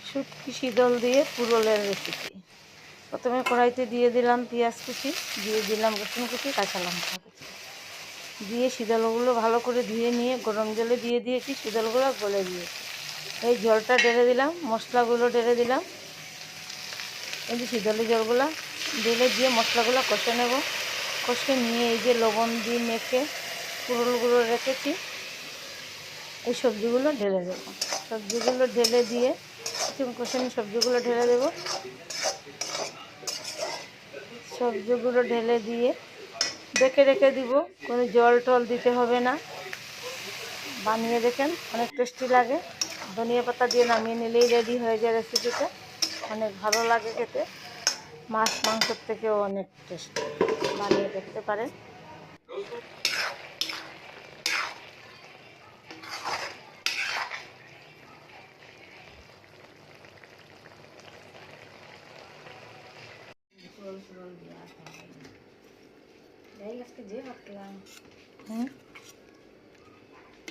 শুটকি শীতল দিয়ে পুরলের রেসিপি। প্রথমে কড়াইতে দিয়ে দিলাম পেঁয়াজ কুচি, দিয়ে দিলাম রসুন কুচি, কাঁচা লঙ্কা কুচি, দিয়ে শীতলগুলো ভালো করে ধুয়ে নিয়ে গরম জলে দিয়ে দিয়েছি। শীতলগুলো গলে দিয়েছি। এই জলটা ঢেলে দিলাম, মশলাগুলো ঢেলে দিলাম। এই যে শীতলের জলগুলো ঢেলে দিয়ে মশলাগুলো কষে নেব। কষে নিয়ে এই যে লবণ দিয়ে মেখে পুরলগুলো রেখেছি, এই সবজিগুলো ঢেলে দেবো। সবজিগুলো ঢেলে দিয়ে কিছু কষে নিয়ে সবজিগুলো ঢেলে দেবো। সবজিগুলো ঢেলে দিয়ে রেখে রেখে দিব, কোনো জল টল দিতে হবে না। বানিয়ে দেখেন, অনেক টেস্টি লাগে। ধনিয়া পাতা দিয়ে নামিয়ে নিলেই রেডি হয়ে যায় রেসিপিটা। অনেক ভালো লাগে খেতে, মাছ মাংসের থেকেও অনেক টেস্টি। বানিয়ে দেখতে পারেন। হুম